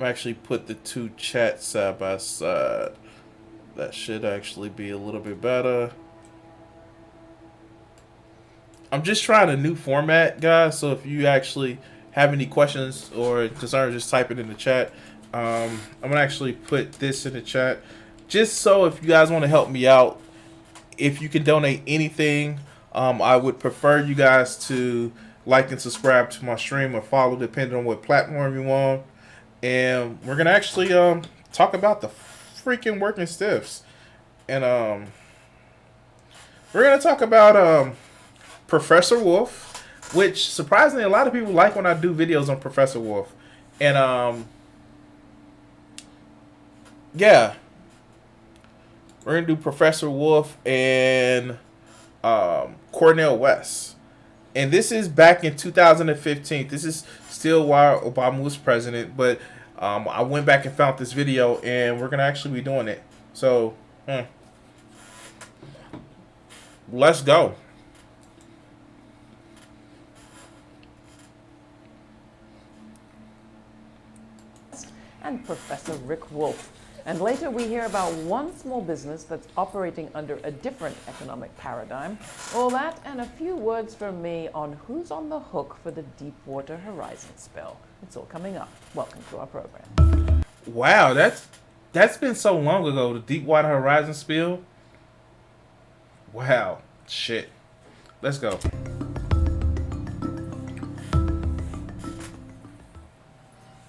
I'm actually put the two chats side by side. That should actually be a little bit better. I'm just trying a new format, guys. So if you actually have any questions or concerns, just type it in the chat. I'm gonna actually put this in the chat, just so if you guys want to help me out, if you can donate anything, I would prefer you guys to like and subscribe to my stream or follow, depending on what platform you want. And we're gonna actually talk about the freaking working stiffs, and we're gonna talk about Professor Wolff, which surprisingly a lot of people like when I do videos on Professor Wolff. And yeah, we're gonna do Professor Wolff and Cornel West. And this is back in 2015. This is still while Obama was president, but I went back and found this video, and we're gonna actually be doing it. So let's go. And Professor Rick Wolff. And later we hear about one small business that's operating under a different economic paradigm. All that and a few words from me on who's on the hook for the Deepwater Horizon spill. It's all coming up. Welcome to our program. Wow, that's been so long ago, the Deepwater Horizon spill. Wow, shit. Let's go.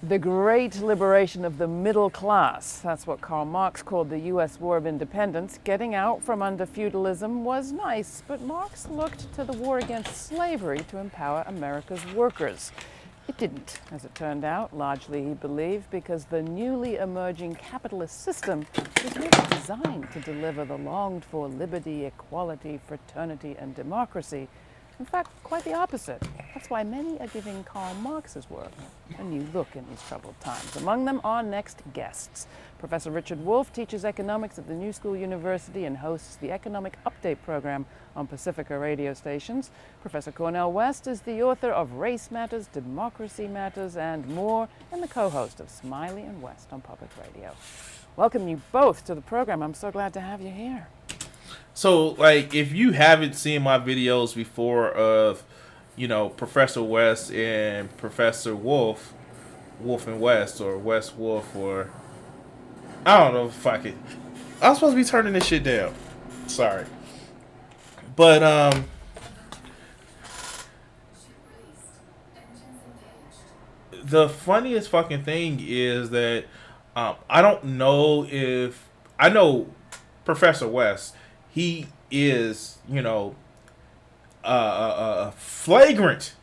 The great liberation of the middle class, that's what Karl Marx called the U.S. War of Independence. Getting out from under feudalism was nice, but Marx looked to the war against slavery to empower America's workers. It didn't, as it turned out, largely, he believed, because the newly emerging capitalist system was not designed to deliver the longed-for liberty, equality, fraternity, and democracy. In fact, quite the opposite. That's why many are giving Karl Marx's work a new look in these troubled times. Among them, our next guests. Professor Richard Wolff teaches economics at the New School University and hosts the Economic Update program on Pacifica radio stations. Professor Cornel West is the author of Race Matters, Democracy Matters, and more, and the co-host of Smiley and West on public radio. Welcome you both to the program. I'm so glad to have you here. So, like, if you haven't seen my videos before of, Professor West and Professor Wolff, Wolff and West, or West Wolff, or I don't know, fuck it. I'm supposed to be turning this shit down. Sorry. But, the funniest fucking thing is that I don't know if I know Professor West. He is, a flagrant,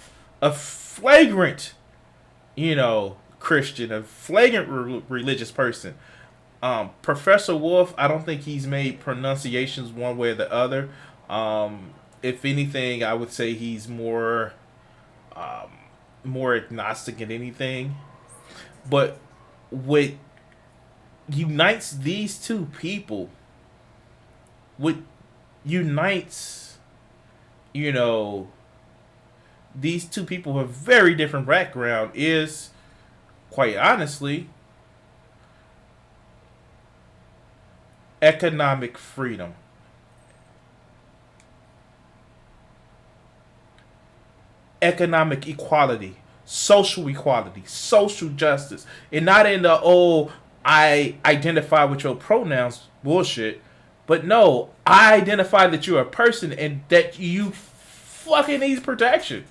Christian, a flagrant religious person. Professor Wolff, I don't think he's made pronunciations one way or the other. If anything, I would say he's more agnostic than anything. But what unites these two people, what unites, these two people have very different background is, quite honestly, economic freedom. Economic equality, social justice, and not in the I identify with your pronouns bullshit, but no, I identify that you're a person and that you fucking need protection.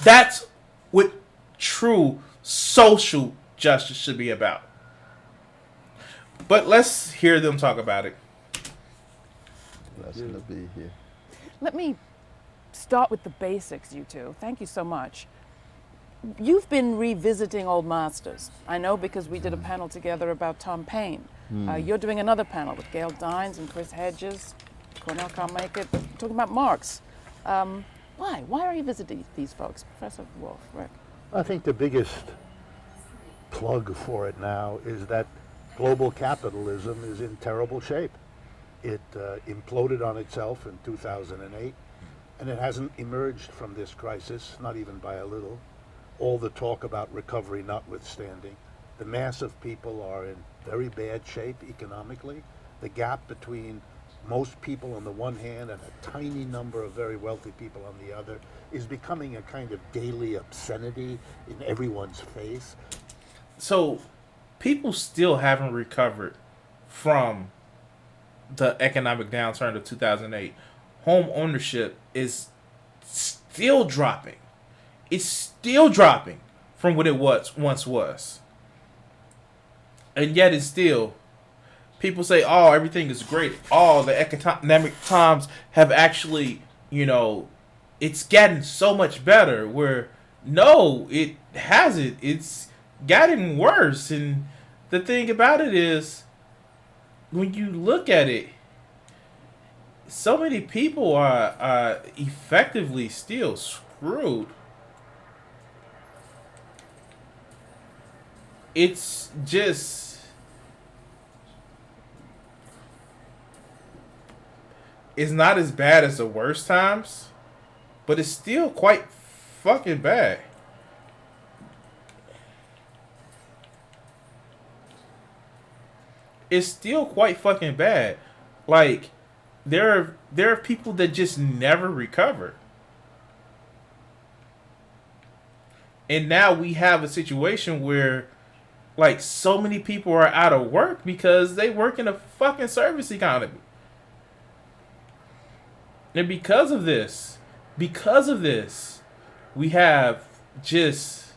That's what true social justice should be about. But let's hear them talk about it. Blessed to be here. Let me start with the basics, you two. Thank you so much. You've been revisiting old masters. I know because we did a panel together about Tom Paine. You're doing another panel with Gail Dines and Chris Hedges. Cornel can't make it, but talking about Marx. Why? Why are you visiting these folks? Professor Wolff, Rick? I think the biggest plug for it now is that global capitalism is in terrible shape. It imploded on itself in 2008, and it hasn't emerged from this crisis, not even by a little. all the talk about recovery notwithstanding, the mass of people are in very bad shape economically. The gap between most people on the one hand and a tiny number of very wealthy people on the other is becoming a kind of daily obscenity in everyone's face. So people still haven't recovered from the economic downturn of 2008. Home ownership is still dropping. It's still dropping from what it once was. And yet it's still, people say, oh, everything is great. Oh, the economic times have actually, it's gotten so much better. Where, no, it hasn't. It's gotten worse. And the thing about it is, when you look at it, so many people are effectively still screwed. It's just, it's not as bad as the worst times, but it's still quite fucking bad. It's still quite fucking bad. Like, there are people that just never recover. And now we have a situation where, like, so many people are out of work because they work in a fucking service economy. And because of this, we have just,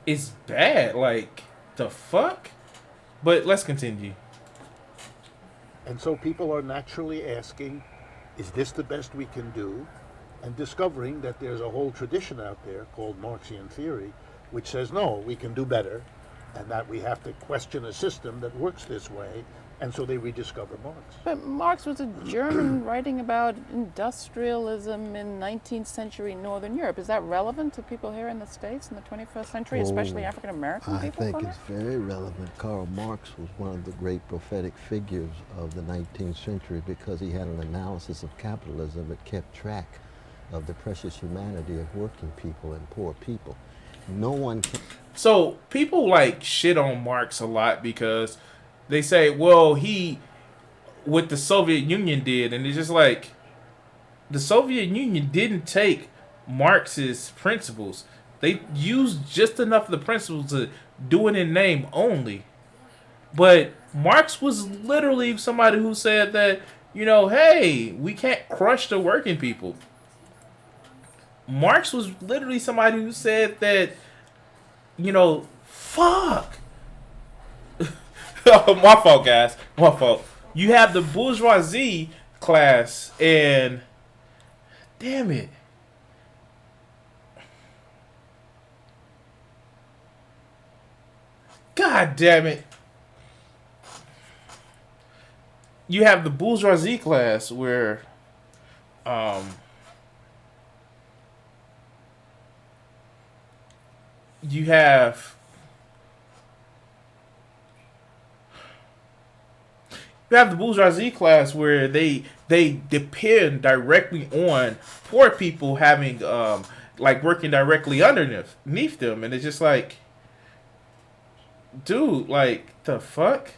it's bad. Like, the fuck? But let's continue. And so people are naturally asking, is this the best we can do? And discovering that there's a whole tradition out there called Marxian theory, which says, no, we can do better, and that we have to question a system that works this way. And so they rediscover Marx. But Marx was a German writing about industrialism in 19th century Northern Europe. Is that relevant to people here in the States in the 21st century, especially African American people? I think it's very relevant. Karl Marx was one of the great prophetic figures of the 19th century because he had an analysis of capitalism that kept track of the precious humanity of working people and poor people. No one can... So people like shit on Marx a lot because they say, well, what the Soviet Union did, and it's just like, the Soviet Union didn't take Marx's principles. They used just enough of the principles to do it in name only. But Marx was literally somebody who said that, hey, we can't crush the working people. Marx was literally somebody who said that, fuck. My fault, guys. My fault. You have the bourgeoisie class, and damn it. God damn it. You have the bourgeoisie class where you have the bourgeoisie class where they depend directly on poor people having working directly underneath them, and it's just like, dude, like, the fuck.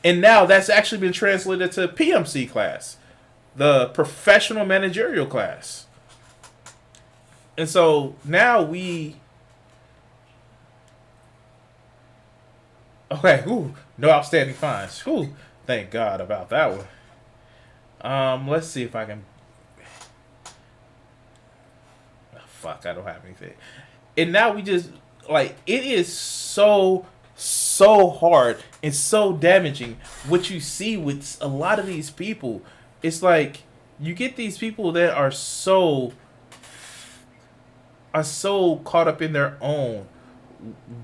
And now that's actually been translated to PMC class, the professional managerial class. And so now no outstanding fines. Thank God about that one. Let's see if I can. Oh, fuck, I don't have anything. And now we just, like, it is so hard and so damaging what you see with a lot of these people. It's like, you get these people that are so caught up in their own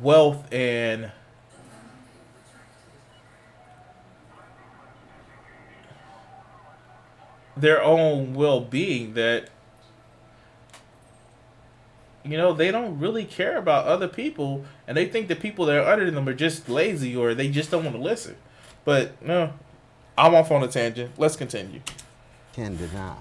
wealth and their own well-being that they don't really care about other people, and they think the people that are under them are just lazy or they just don't want to listen. But no, I'm off on a tangent. Let's continue. Can deny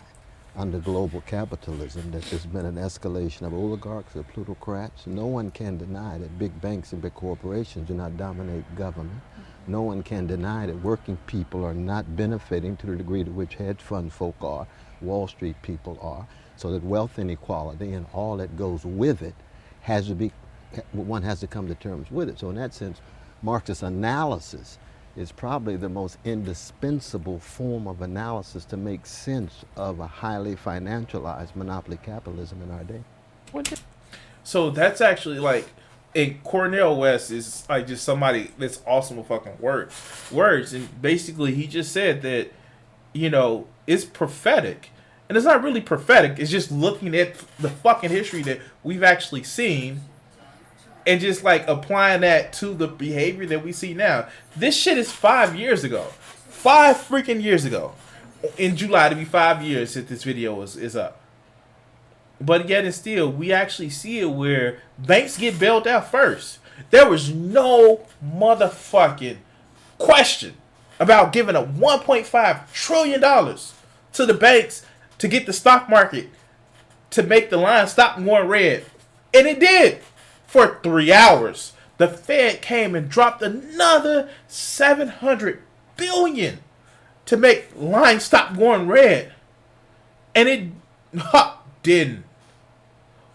under global capitalism, that there's been an escalation of oligarchs or plutocrats. No one can deny that big banks and big corporations do not dominate government. No one can deny that working people are not benefiting to the degree to which hedge fund folk are, Wall Street people are, so that wealth inequality and all that goes with it has to be, one has to come to terms with it. So in that sense, Marxist analysis is probably the most indispensable form of analysis to make sense of a highly financialized monopoly capitalism in our day. So that's actually like, and Cornel West is like just somebody that's awesome with fucking words. And basically he just said that, you know, it's prophetic. And it's not really prophetic. It's just looking at the fucking history that we've actually seen and just like applying that to the behavior that we see now. This shit is 5 years ago. 5 freaking years ago. In July, to be 5 years since this video is up. But yet and still, we actually see it where banks get bailed out first. There was no motherfucking question about giving a $1.5 trillion to the banks to get the stock market to make the line stop going red. And it did. For 3 hours. The Fed came and dropped another $700 billion to make lines stop going red. And it didn't.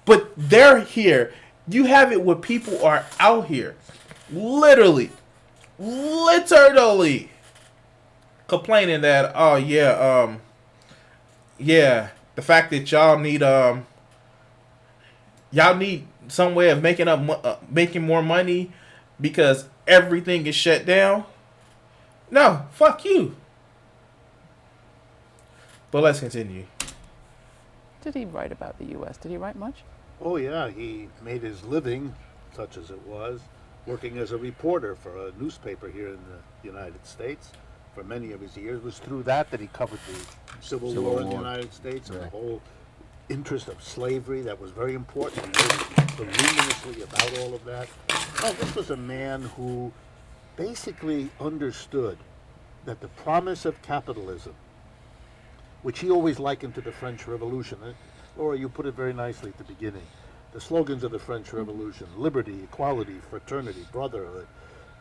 But they're here. You have it where people are out here literally complaining that, oh yeah, the fact that y'all need some way of making more money because everything is shut down. No, fuck you. But let's continue. Did he write about the U.S.? Did he write much? Oh yeah, he made his living, such as it was, working as a reporter for a newspaper here in the United States for many of his years. It was through that he covered the Civil War in the United States and the whole interest of slavery. That was very important. He wrote voluminously about all of that. Well, this was a man who basically understood that the promise of capitalism, which he always likened to the French Revolution. Laura, you put it very nicely at the beginning. The slogans of the French Revolution: liberty, equality, fraternity, brotherhood.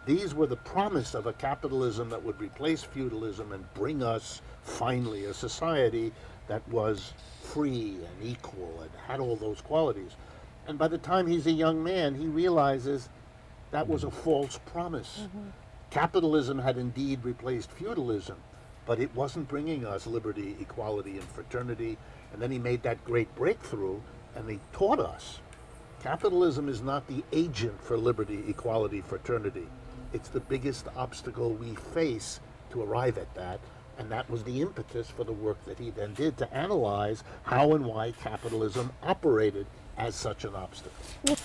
These were the promise of a capitalism that would replace feudalism and bring us, finally, a society that was free and equal and had all those qualities. And by the time he's a young man, he realizes that was a false promise. Mm-hmm. Capitalism had indeed replaced feudalism, but it wasn't bringing us liberty, equality, and fraternity. And then he made that great breakthrough, and he taught us capitalism is not the agent for liberty, equality, fraternity. It's the biggest obstacle we face to arrive at that. And that was the impetus for the work that he then did to analyze how and why capitalism operated as such an obstacle.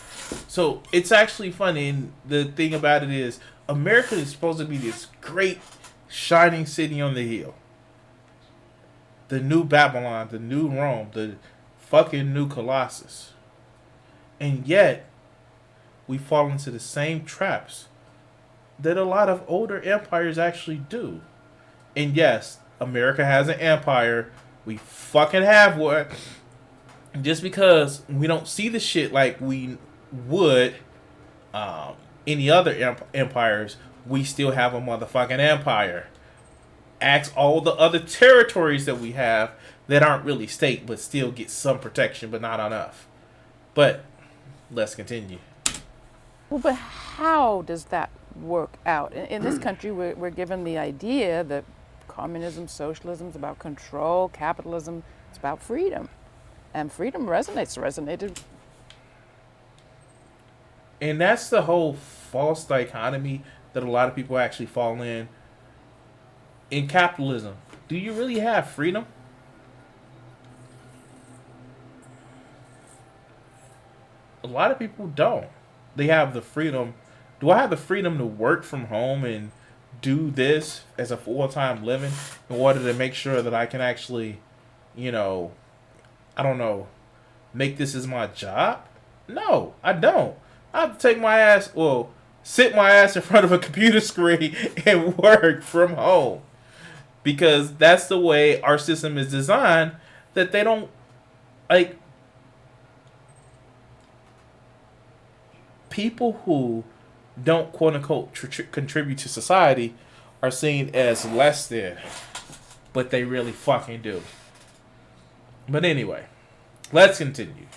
So it's actually funny, and the thing about it is, America is supposed to be this great shining city on the hill. The new Babylon, the new Rome, the fucking new Colossus. And yet, we fall into the same traps that a lot of older empires actually do. And yes, America has an empire. We fucking have one. Just because we don't see the shit like we would any other empires, we still have a motherfucking empire. Ask all the other territories that we have that aren't really state, but still get some protection, but not enough. But let's continue. Well, but how does that work out? In this country, we're given the idea that communism, socialism is about control, capitalism, it's about freedom. And freedom resonated. And that's the whole false dichotomy that a lot of people actually fall in. In capitalism, do you really have freedom? A lot of people don't. They have the freedom. Do I have the freedom to work from home and do this as a full-time living in order to make sure that I can actually, make this as my job? No, I don't. I have to take my ass, sit my ass in front of a computer screen and work from home. Because that's the way our system is designed, that they don't like. People who don't quote unquote contribute to society are seen as less than, but they really fucking do. But anyway, let's continue.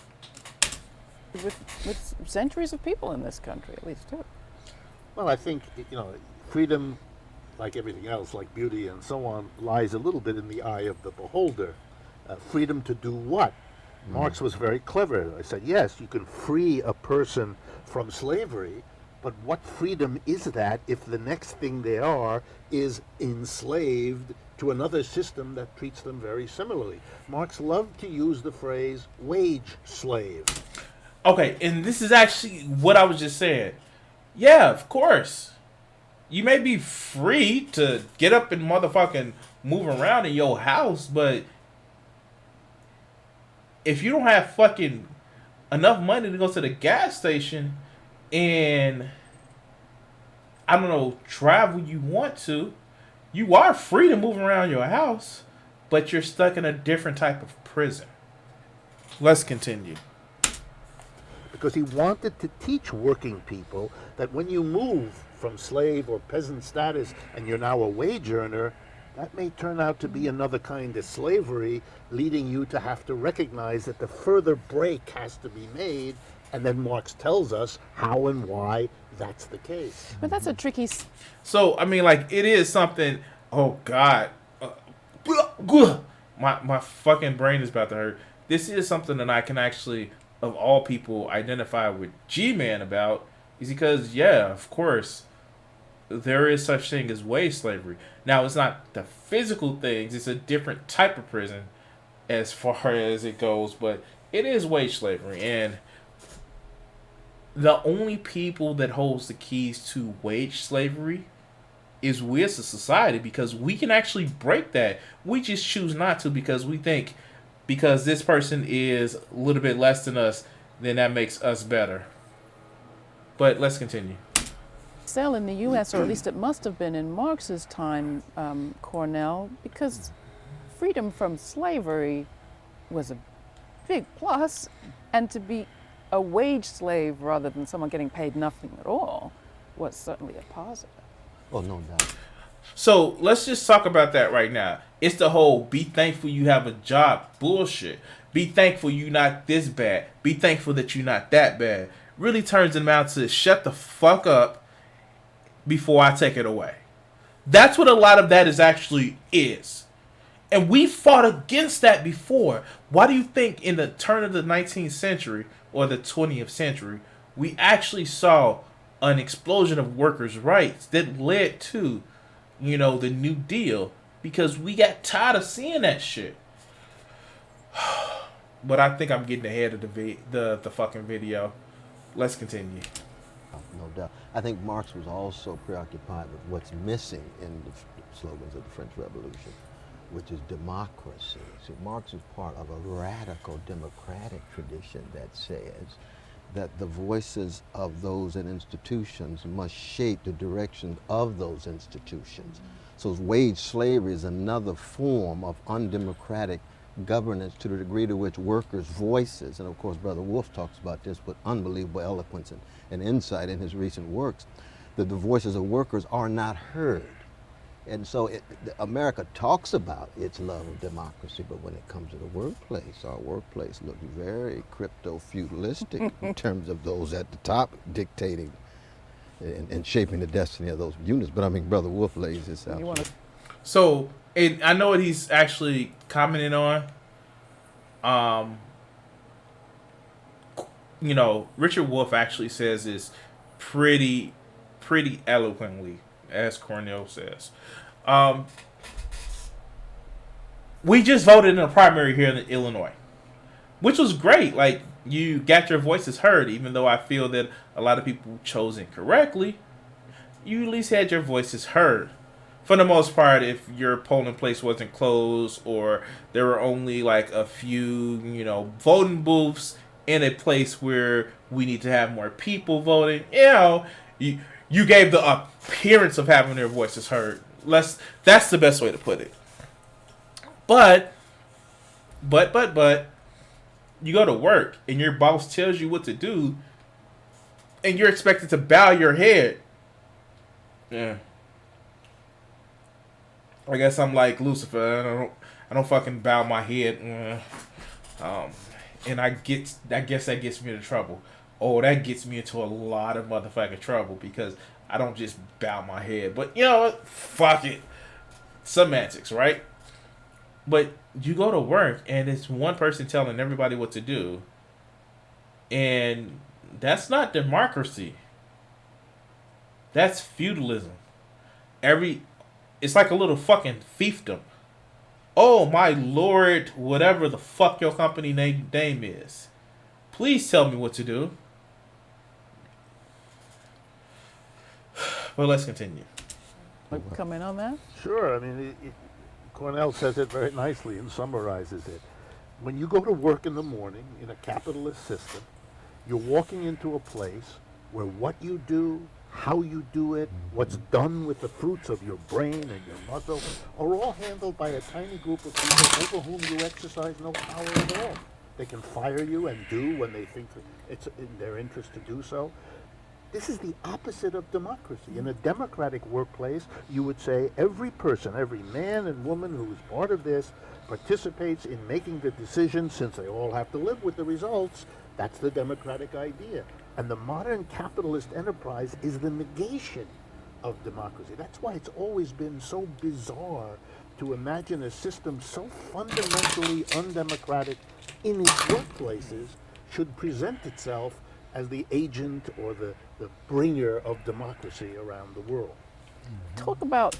With centuries of people in this country, at least, too. Well, I think, freedom, like everything else, like beauty and so on, lies a little bit in the eye of the beholder. Freedom to do what? Marx was very clever. I said, yes, you can free a person from slavery, but what freedom is that if the next thing they are is enslaved to another system that treats them very similarly? Marx loved to use the phrase wage slave. Okay, and this is actually what I was just saying. Yeah, of course. You may be free to get up and motherfucking move around in your house, but if you don't have fucking enough money to go to the gas station and, I don't know, travel you want to, you are free to move around your house, but you're stuck in a different type of prison. Let's continue. Because he wanted to teach working people that when you move from slave or peasant status and you're now a wage earner, that may turn out to be another kind of slavery, leading you to have to recognize that the further break has to be made, and then Marx tells us how and why that's the case. But that's a tricky... So, I mean, like, it is something... Oh, God. My fucking brain is about to hurt. This is something that I can actually, of all people, identify with G-Man about, is because, yeah, of course, there is such thing as wage slavery. Now, it's not the physical things. It's a different type of prison as far as it goes, but it is wage slavery. And the only people that holds the keys to wage slavery is we as a society, because we can actually break that. We just choose not to because we think because this person is a little bit less than us, then that makes us better. But let's continue. Sell in the U.S., or at least it must have been in Marx's time, Cornel, because freedom from slavery was a big plus, and to be a wage slave rather than someone getting paid nothing at all was certainly a positive. Oh, no doubt. So let's just talk about that right now. It's the whole be thankful you have a job bullshit. Be thankful you not this bad. Be thankful that you're not that bad. Really turns them out to shut the fuck up before I take it away. That's what a lot of that is. And we fought against that before. Why do you think in the turn of the 19th century or the 20th century, we actually saw an explosion of workers' rights that led to, the New Deal? Because we got tired of seeing that shit. But I think I'm getting ahead of the fucking video. Let's continue. No doubt. I think Marx was also preoccupied with what's missing in the slogans of the French Revolution, which is democracy. See, Marx is part of a radical democratic tradition that says that the voices of those in institutions must shape the direction of those institutions. So wage slavery is another form of undemocratic governance to the degree to which workers' voices, and of course Brother Wolff talks about this with unbelievable eloquence and insight in his recent works, that the voices of workers are not heard. And so America talks about its love of democracy, but when it comes to the workplace, our workplace looks very crypto-feudalistic in terms of those at the top dictating and shaping the destiny of those units. But I mean, Brother Wolff lays this out. So, and I know what he's actually commenting on. Richard Wolff actually says this pretty eloquently, as Cornel says. We just voted in a primary here in Illinois, which was great. Like, you got your voices heard, even though I feel that a lot of people chose incorrectly. You at least had your voices heard. For the most part, if your polling place wasn't closed or there were only like a few, voting booths in a place where we need to have more people voting, you gave the appearance of having their voices heard. That's the best way to put it. But But you go to work and your boss tells you what to do, and you're expected to bow your head. Yeah. I guess I'm like Lucifer. I don't fucking bow my head. And I guess that gets me into trouble. Oh, that gets me into a lot of motherfucking trouble because I don't just bow my head. But you know what? Fuck it. Semantics, right? But you go to work and it's one person telling everybody what to do. And that's not democracy. That's feudalism. It's like a little fucking fiefdom. Oh my lord, whatever the fuck your company name is. Please tell me what to do. Well, let's continue. Comment on that? Sure. I mean, Cornel says it very nicely and summarizes it. When you go to work in the morning in a capitalist system, you're walking into a place where what you do, how you do it, what's done with the fruits of your brain and your muscle are all handled by a tiny group of people over whom you exercise no power at all. They can fire you and do when they think it's in their interest to do so. This is the opposite of democracy. In a democratic workplace, you would say every person, every man and woman who is part of this participates in making the decisions since they all have to live with the results. That's the democratic idea. And the modern capitalist enterprise is the negation of democracy. That's why it's always been so bizarre to imagine a system so fundamentally undemocratic in its workplaces should present itself as the agent or the bringer of democracy around the world. Talk about.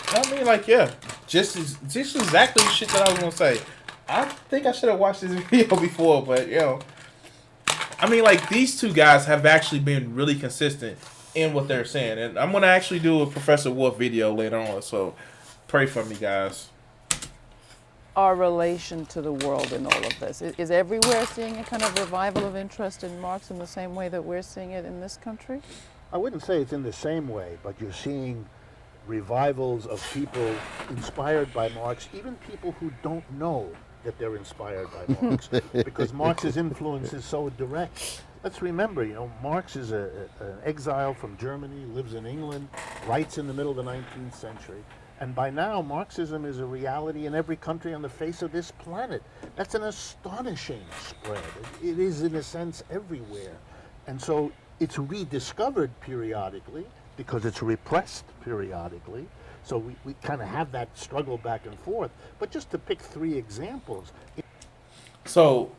I mean, like, yeah, just exactly the shit that I was gonna say. I think I should have watched this video before, but I mean, like, these two guys have actually been really consistent in what they're saying, and I'm gonna actually do a Professor Wolff video later on. So, pray for me, guys. Our relation to the world in all of this is everywhere seeing a kind of revival of interest in Marx in the same way that we're seeing it in this country. I wouldn't say it's in the same way, but you're seeing revivals of people inspired by Marx, even people who don't know that they're inspired by Marx, because Marx's influence is so direct. Let's remember, Marx is an exile from Germany, lives in England, writes in the middle of the 19th century. And by now, Marxism is a reality in every country on the face of this planet. That's an astonishing spread. It is, in a sense, everywhere. And so it's rediscovered periodically because it's repressed periodically. So we kind of have that struggle back and forth. But just to pick three examples. So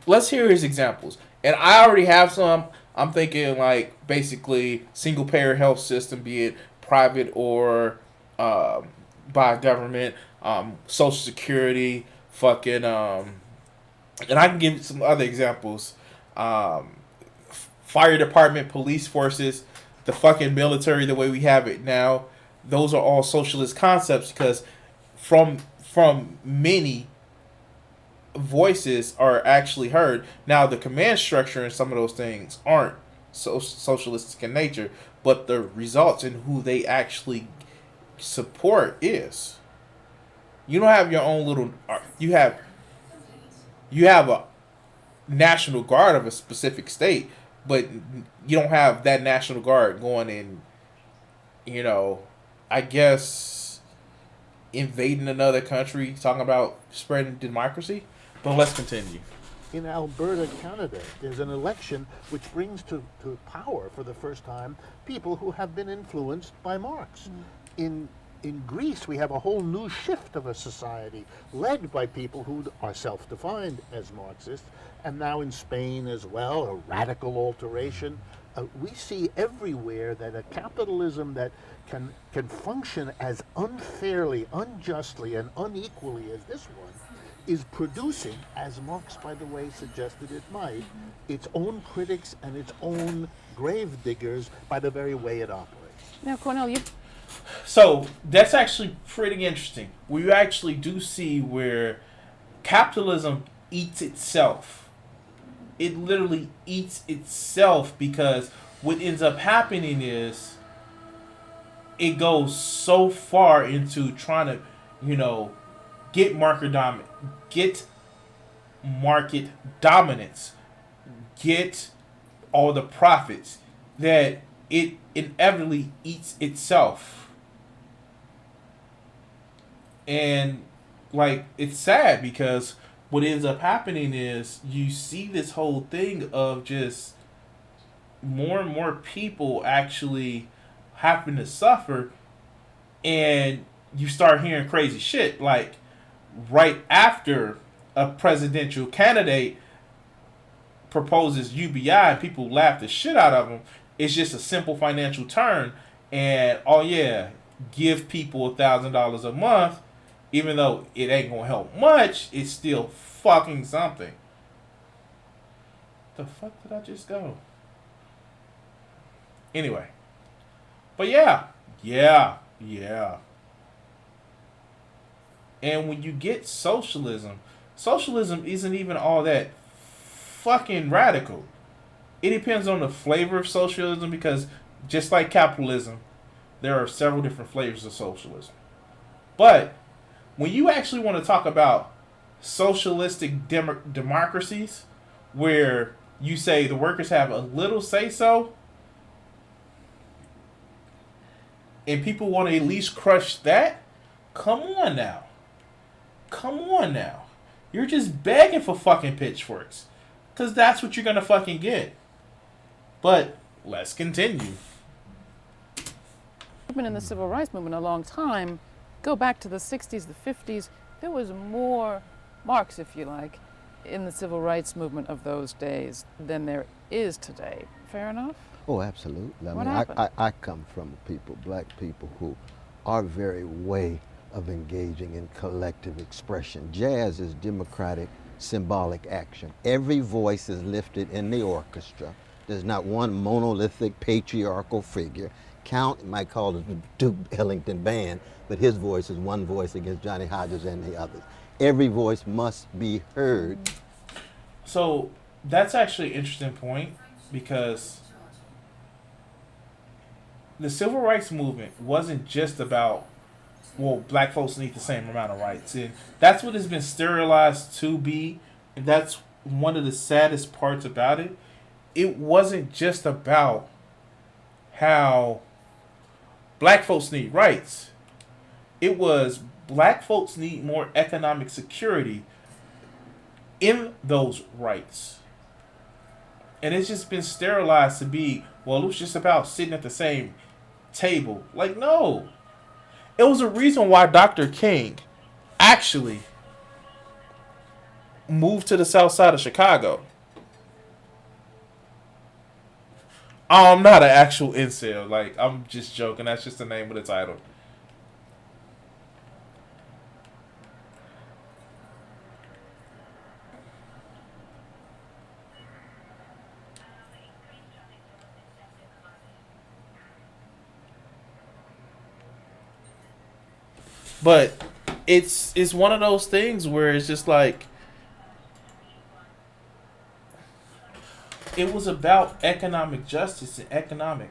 let's hear his examples. And I already have some. I'm thinking, like, basically single-payer health system, be it private or by government, Social Security, fucking, and I can give you some other examples. Fire department, police forces, the fucking military, the way we have it now. Those are all socialist concepts because from many voices are actually heard. Now the command structure and some of those things aren't so socialistic in nature, but the results and who they actually support is. You don't have your own little. You have a national guard of a specific state, but you don't have that national guard going in. I guess invading another country, talking about spreading democracy. But let's continue. In Alberta, Canada, there's an election which brings to power for the first time people who have been influenced by Marx. In Greece, we have a whole new shift of a society led by people who are self-defined as Marxists, and now in Spain as well, a radical alteration. We see everywhere that a capitalism that can function as unfairly, unjustly, and unequally as this one is producing, as Marx, by the way, suggested it might, its own critics and its own grave diggers by the very way it operates. Now, Cornel, So that's actually pretty interesting. We actually do see where capitalism eats itself. It literally eats itself because what ends up happening is it goes so far into trying to, get market dominance, get all the profits, that it inevitably eats itself. And like, it's sad because what ends up happening is you see this whole thing of just more and more people actually having to suffer, and you start hearing crazy shit like right after a presidential candidate proposes UBI, people laugh the shit out of them. It's just a simple financial turn, and oh yeah, give people $1,000 a month, even though it ain't gonna help much. It's still fucking something. The fuck did I just go? Anyway, but yeah. And when you get socialism, socialism isn't even all that fucking radical. It depends on the flavor of socialism, because just like capitalism, there are several different flavors of socialism. But when you actually want to talk about socialistic democracies, where you say the workers have a little say so, and people want to at least crush that, come on now. You're just begging for fucking pitchforks, because that's what you're going to fucking get. But let's continue. Been in the civil rights movement a long time. Go back to the 60s, the 50s. There was more Marx, if you like, in the civil rights movement of those days than there is today. Fair enough? Oh, absolutely. What happened? I come from black people, who are very way of engaging in collective expression. Jazz is democratic, symbolic action. Every voice is lifted in the orchestra. There's not one monolithic patriarchal figure. Count might call it the Duke Ellington Band, but his voice is one voice against Johnny Hodges and the others. Every voice must be heard. So that's actually an interesting point, because the civil rights movement wasn't just about, well, black folks need the same amount of rights. And that's what has been sterilized to be. And that's one of the saddest parts about it. It wasn't just about how black folks need rights. It was black folks need more economic security in those rights. And it's just been sterilized to be, well, it was just about sitting at the same table. Like, no. It was a reason why Dr. King actually moved to the south side of Chicago. I'm not an actual incel. Like, I'm just joking. That's just the name of the title. But it's one of those things where it's just like, it was about economic justice and economic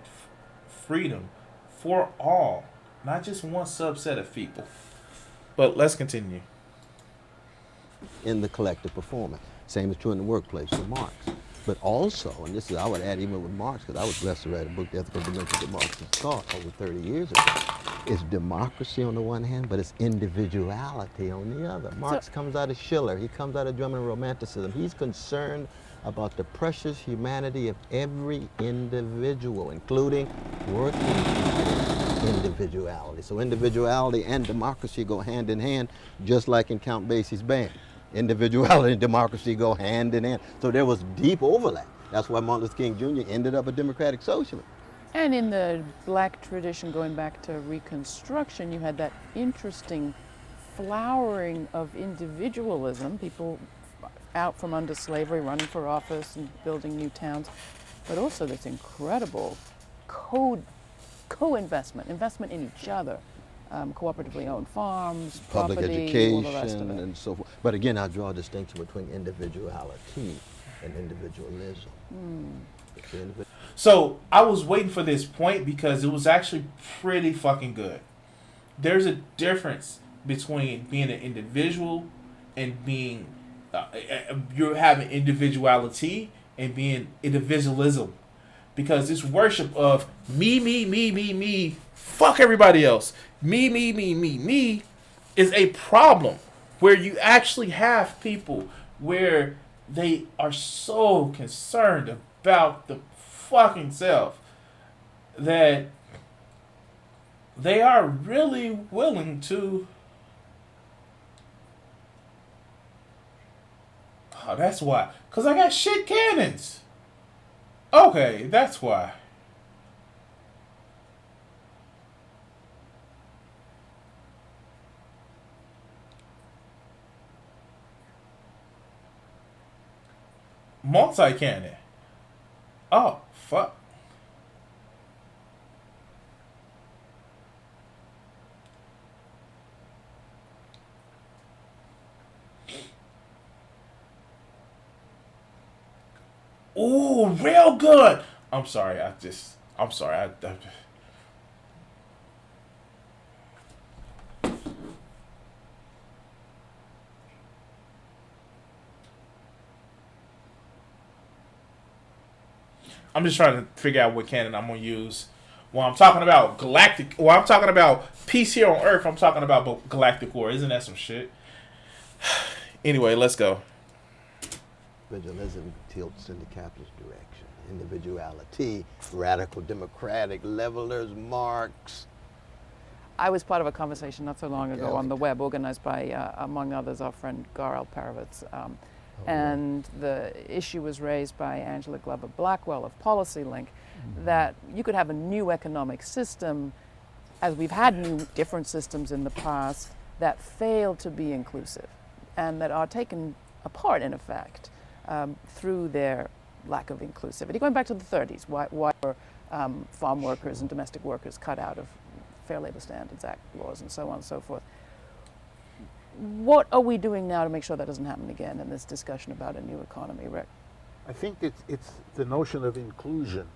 freedom for all, not just one subset of people. But let's continue. In the collective performance. Same is true in the workplace for Marx. But also, and this is, I would add even with Marx, because I was blessed to write a book, The Ethical Dimensions of Marxist Thought, over 30 years ago. It's democracy on the one hand, but it's individuality on the other. Marx comes out of Schiller, he comes out of German Romanticism. He's concerned about the precious humanity of every individual, including working individuality. So individuality and democracy go hand in hand, just like in Count Basie's band. Individuality and democracy go hand in hand. So there was deep overlap. That's why Martin Luther King Jr. ended up a democratic socialist. And in the black tradition, going back to Reconstruction, you had that interesting flowering of individualism, people out from under slavery, running for office and building new towns, but also this incredible co-investment, investment in each other, cooperatively owned farms, public property, education, all the rest of it. and so forth. But again, I draw a distinction between individuality and individualism. So I was waiting for this point because it was actually pretty fucking good. There's a difference between being an individual and being you're having individuality and being individualism, because this worship of me, me, me, me, me, fuck everybody else, me, is a problem. Where you actually have people where they are so concerned about the fucking self that they are really willing to. Oh, that's why. Because I got shit cannons. Okay, that's why. Multi-cannon. Oh, fuck. Ooh, real good. I'm sorry. I'm sorry. I'm just trying to figure out what cannon I'm gonna use. When I'm talking about galactic, when I'm talking about peace here on Earth, I'm talking about galactic war. Isn't that some shit? Anyway, let's go. Individualism tilts in the capitalist direction. Individuality, radical democratic, levelers, Marx. I was part of a conversation not so long ago Yeah. on the web, organized by, among others, our friend Garel Parovitz. And the issue was raised by Angela Glover Blackwell of PolicyLink, that you could have a new economic system, as we've had new different systems in the past, that fail to be inclusive and that are taken apart, in effect, through their lack of inclusivity. Going back to the 30s, why were farm workers and domestic workers cut out of Fair Labor Standards Act laws and so on and so forth? What are we doing now to make sure that doesn't happen again in this discussion about a new economy, Rick? I think it's the notion of inclusion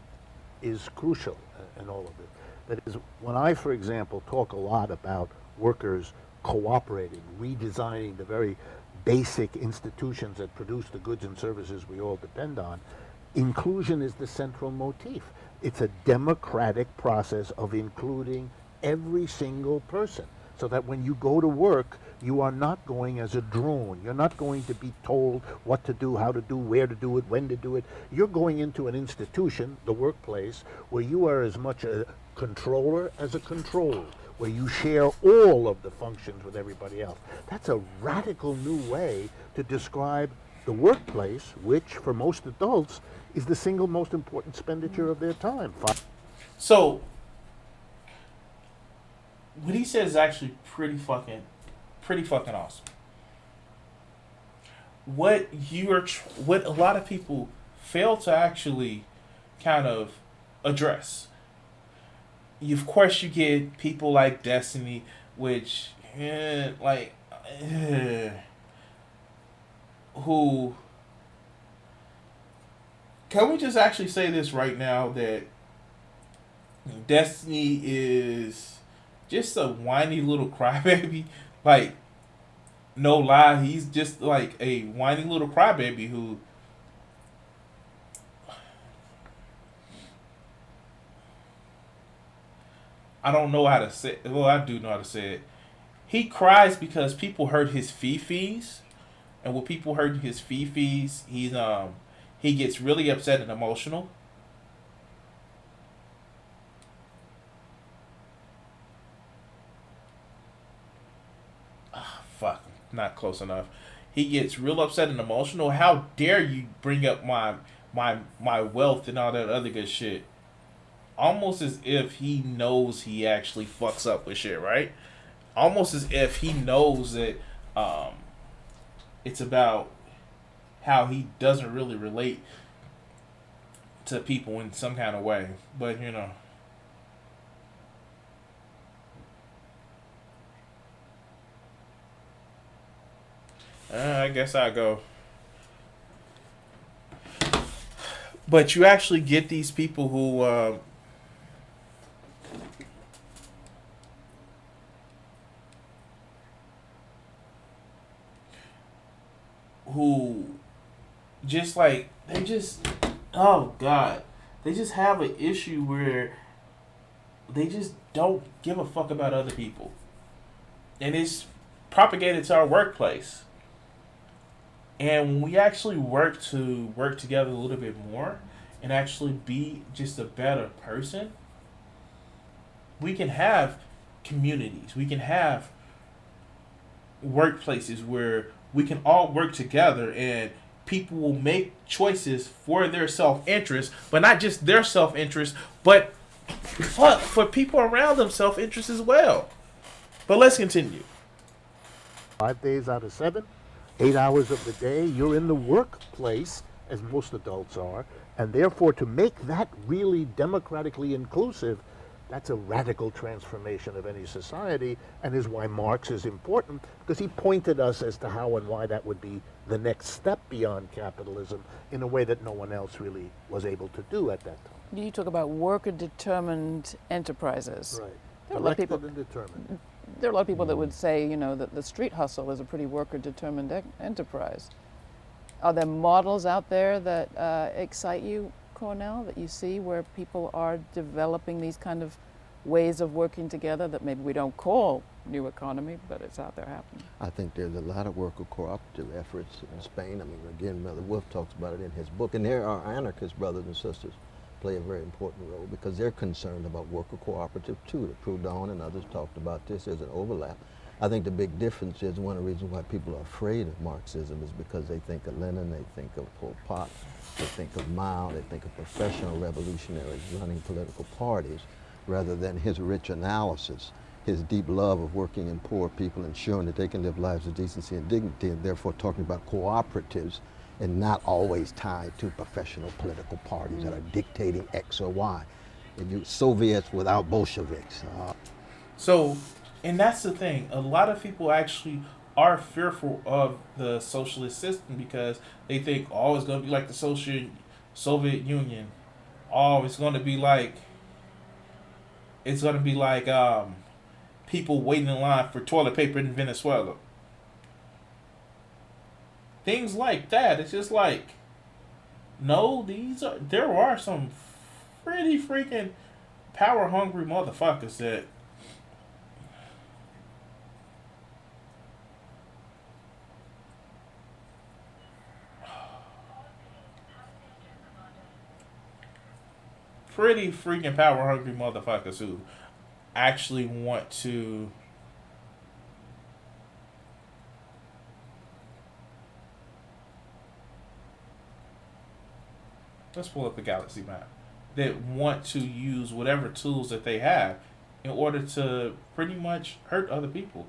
is crucial in all of it. That is, when I, for example, talk a lot about workers cooperating, redesigning the very basic institutions that produce the goods and services we all depend on, inclusion is the central motif. It's a democratic process of including every single person, so that when you go to work, you are not going as a drone. You're not going to be told what to do, how to do, where to do it, when to do it. You're going into an institution, the workplace, where you are as much a controller as a controlled, where you share all of the functions with everybody else. That's a radical new way to describe the workplace, which for most adults is the single most important expenditure of their time. So, what he said is actually pretty fucking awesome. What a lot of people fail to actually kind of address. Of course, you get people like Destiny, which who. Can we just actually say this right now, that Destiny is just a whiny little crybaby? Like, no lie, he's just like a whiny little crybaby who I don't know how to say it. Well, I do know how to say it. He cries because people hurt his fee-fees, and when people hurt his fee-fees, he gets really upset and emotional. Fuck, not close enough. He gets real upset and emotional. How dare you bring up my wealth and all that other good shit? Almost as if he knows he actually fucks up with shit, right? Almost as if he knows that it's about how he doesn't really relate to people in some kind of way. But, you know. I guess I'll go. But you actually get these people who just like they just oh god, they just have an issue where they just don't give a fuck about other people, and it's propagated to our workplace. And when we actually work together a little bit more and actually be just a better person, we can have communities, we can have workplaces where we can all work together and people will make choices for their self-interest, but not just their self-interest, but for people around them self-interest as well. But let's continue. 5 days out of 7, 8 hours of the day, you're in the workplace, as most adults are, and therefore to make that really democratically inclusive, that's a radical transformation of any society, and is why Marx is important, because he pointed us as to how and why that would be the next step beyond capitalism in a way that no one else really was able to do at that time. You talk about worker-determined enterprises. Right. There are a lot of people. Elected and determined. There are a lot of people that would say, you know, that the street hustle is a pretty worker-determined enterprise. Are there models out there that excite you, Cornel, that you see where people are developing these kind of ways of working together that maybe we don't call new economy, but it's out there happening? I think there's a lot of worker cooperative efforts in Spain. I mean, again, Brother Wolff talks about it in his book, and there are anarchist brothers and sisters play a very important role because they're concerned about worker cooperative too. The Proudhon and others talked about this. There's an overlap. I think the big difference is one of the reasons why people are afraid of Marxism is because they think of Lenin, they think of Pol Pot, they think of Mao, they think of professional revolutionaries running political parties rather than his rich analysis, his deep love of working in poor people, ensuring that they can live lives of decency and dignity, and therefore talking about cooperatives and not always tied to professional political parties that are dictating X or Y. And you Soviets without Bolsheviks. So, and that's the thing. A lot of people actually are fearful of the socialist system because they think, oh, it's going to be like the Soviet Union. Oh, it's going to be like people waiting in line for toilet paper in Venezuela. Things like that. It's just like, no, there are some pretty freaking power hungry motherfuckers that pretty freaking power hungry motherfuckers who actually want to let's pull up the galaxy map, that want to use whatever tools that they have in order to pretty much hurt other people.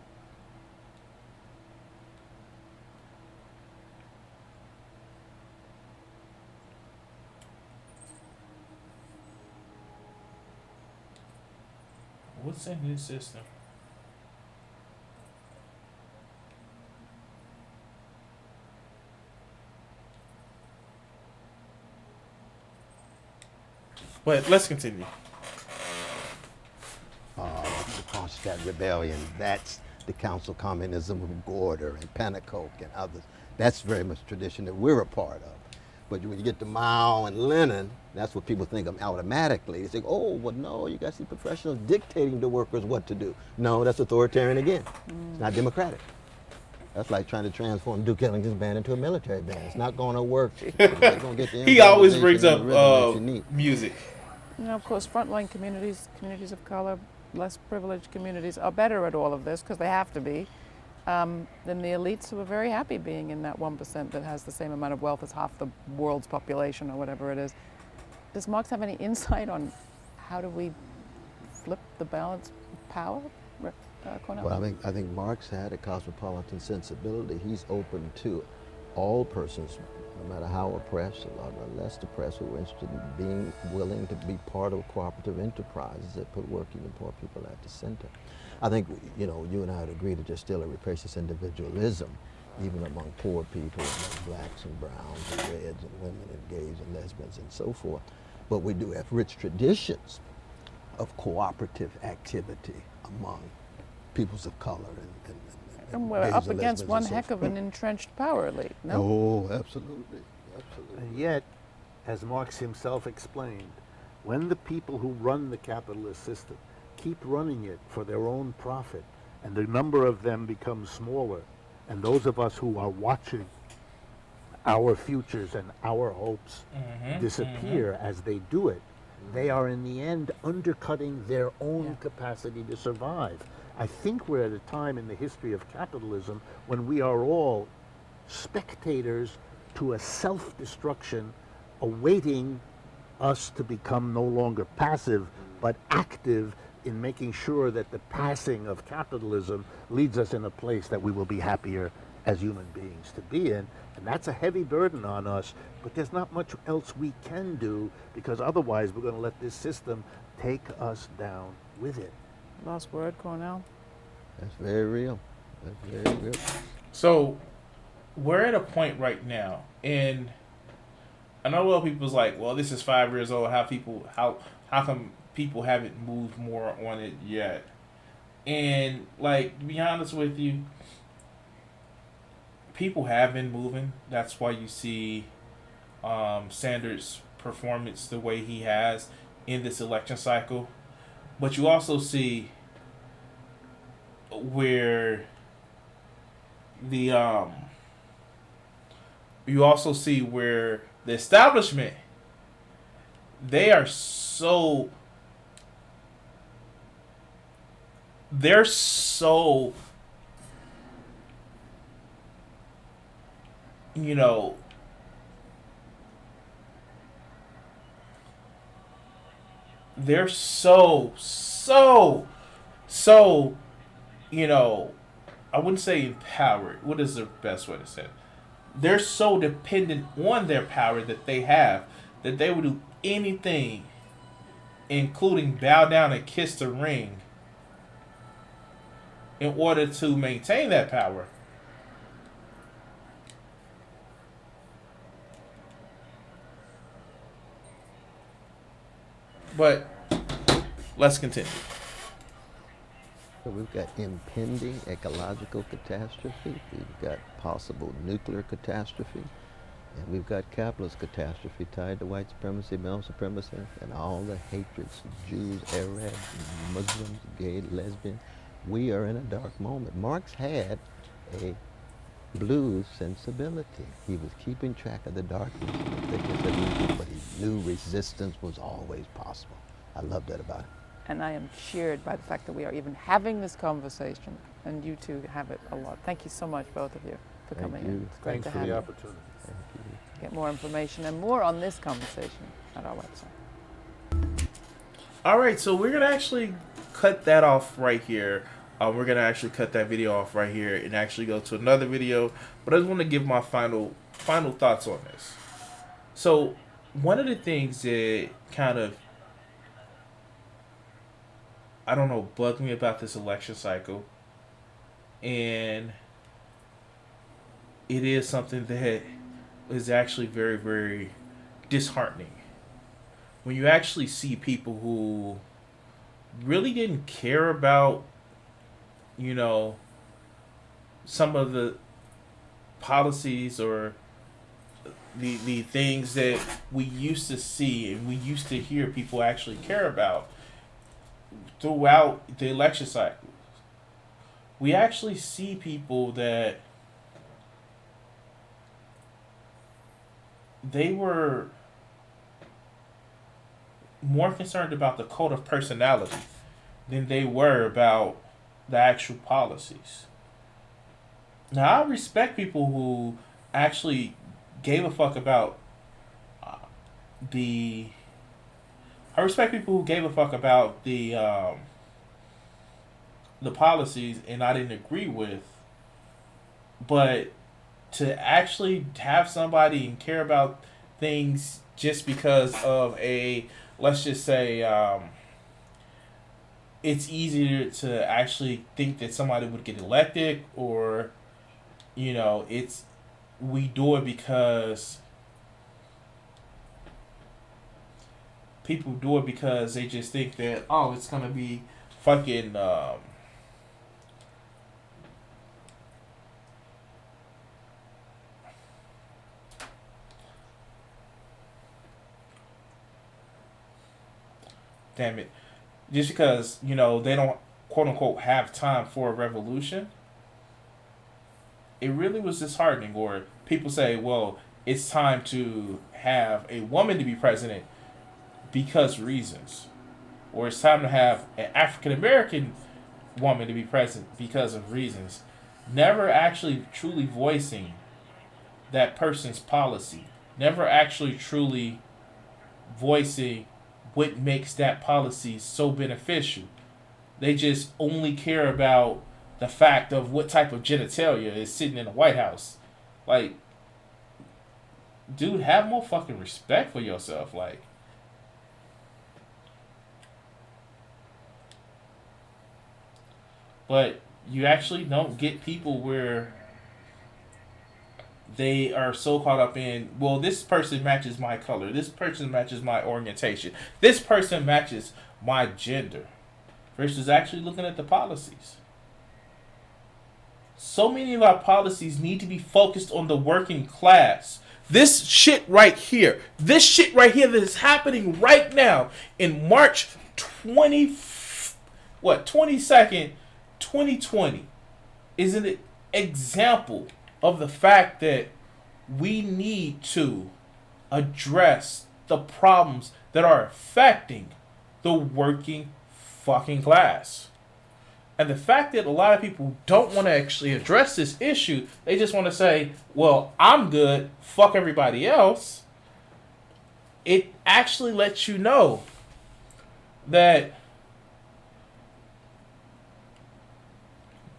What's in this system? But let's continue. The Kronstadt Rebellion, that's the Council Communism of Gorder and Pannekoek and others. That's very much tradition that we're a part of. But when you get to Mao and Lenin, that's what people think of automatically. They think, oh, well, no, you got to see professionals dictating to workers what to do. No, that's authoritarian again. It's not democratic. That's like trying to transform Duke Ellington's band into a military band. It's not going to work. He always brings up music. You know, of course, frontline communities, communities of color, less privileged communities are better at all of this because they have to be than the elites who are very happy being in that 1% that has the same amount of wealth as half the world's population or whatever it is. Does Marx have any insight on how do we flip the balance of power? Cornel? Well, I think Marx had a cosmopolitan sensibility. He's open to all persons, no matter how oppressed or less oppressed, who are interested in being willing to be part of cooperative enterprises that put working and poor people at the center. I think, you know, you and I would agree that there's still a rapacious individualism, even among poor people, among blacks and browns and reds and women and gays and lesbians and so forth. But we do have rich traditions of cooperative activity among peoples of color And we're Ladies up and against lesbians one and so heck of an entrenched power elite, no? Oh, absolutely. Absolutely. And yet, as Marx himself explained, when the people who run the capitalist system keep running it for their own profit, and the number of them becomes smaller, and those of us who are watching our futures and our hopes disappear as they do it, they are in the end undercutting their own capacity to survive. I think we're at a time in the history of capitalism when we are all spectators to a self-destruction awaiting us to become no longer passive but active in making sure that the passing of capitalism leads us in a place that we will be happier as human beings to be in. And that's a heavy burden on us, but there's not much else we can do, because otherwise we're going to let this system take us down with it. Last word, Cornel? That's very real. That's very real. So we're at a point right now, and I know a lot of people's like, well, this is 5 years old. How come people haven't moved more on it yet? And like, to be honest with you, people have been moving. That's why you see Sanders' performance the way he has in this election cycle. But you also see where the the establishment, they're so you know, they're so you know, I wouldn't say empowered. What is the best way to say it? They're so dependent on their power that they have that they will do anything, including bow down and kiss the ring, in order to maintain that power. But let's continue. So we've got impending ecological catastrophe, we've got possible nuclear catastrophe, and we've got capitalist catastrophe tied to white supremacy, male supremacy, and all the hatreds of Jews, Arabs, Muslims, gay, lesbian. We are in a dark moment. Marx had a blues sensibility. He was keeping track of the darkness and the thickness of evil, but he knew resistance was always possible. I love that about him. And I am cheered by the fact that we are even having this conversation, and you two have it a lot. Thank you so much, both of you, for Thank coming you. in. It's great Thanks to for have the you. opportunity. Thank you. Get more information and more on this conversation at our website. All right, so we're gonna actually cut that off right here. We're gonna actually cut that video off right here and actually go to another video. But I just want to give my final thoughts on this. So one of the things that kind of, I don't know, bugged me about this election cycle, and it is something that is actually very, very disheartening. When you actually see people who really didn't care about, you know, some of the policies or the things that we used to see and we used to hear people actually care about throughout the election cycle. We actually see people that they were more concerned about the code of personality than they were about the actual policies. Now, I respect people who actually gave a fuck about the. I respect people who gave a fuck about the policies, and I didn't agree with. But to actually have somebody and care about things just because of a, let's just say, it's easier to actually think that somebody would get elected, or, you know, we do it because people do it because they just think that, oh, it's gonna be fucking damn it, just because, you know, they don't quote unquote have time for a revolution, it really was disheartening. Or people say, well, it's time to have a woman to be president because reasons, or it's time to have an African American woman to be president because of reasons. Never actually truly voicing that person's policy. Never actually truly voicing what makes that policy so beneficial. They just only care about the fact of what type of genitalia is sitting in the White House. Like, dude, have more fucking respect for yourself. Like, but you actually don't get people where they are so caught up in, well, this person matches my color, this person matches my orientation, this person matches my gender, versus actually looking at the policies. So many of our policies need to be focused on the working class. This shit right here that is happening right now in March 22nd, 2020 is an example of the fact that we need to address the problems that are affecting the working fucking class. And the fact that a lot of people don't want to actually address this issue, they just want to say, well, I'm good, fuck everybody else. It actually lets you know that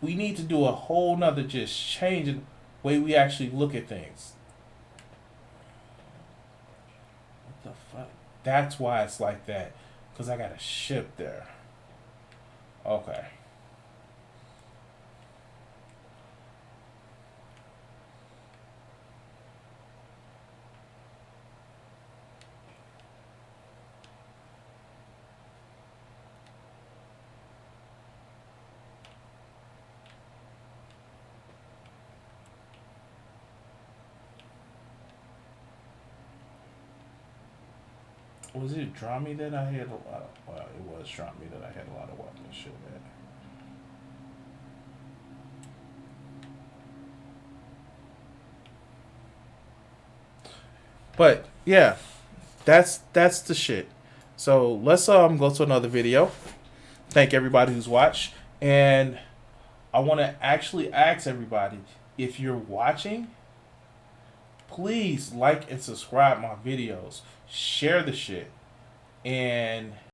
we need to do a whole nother just change in the way we actually look at things. What the fuck? That's why it's like that. Because I got a ship there. Okay. Was it Drami that I had a lot of, well, it was Drami that I had a lot of weapon shit at. But yeah, that's the shit. So let's go to another video. Thank everybody who's watched, and I want to actually ask everybody, if you're watching, please like and subscribe my videos, share the shit, and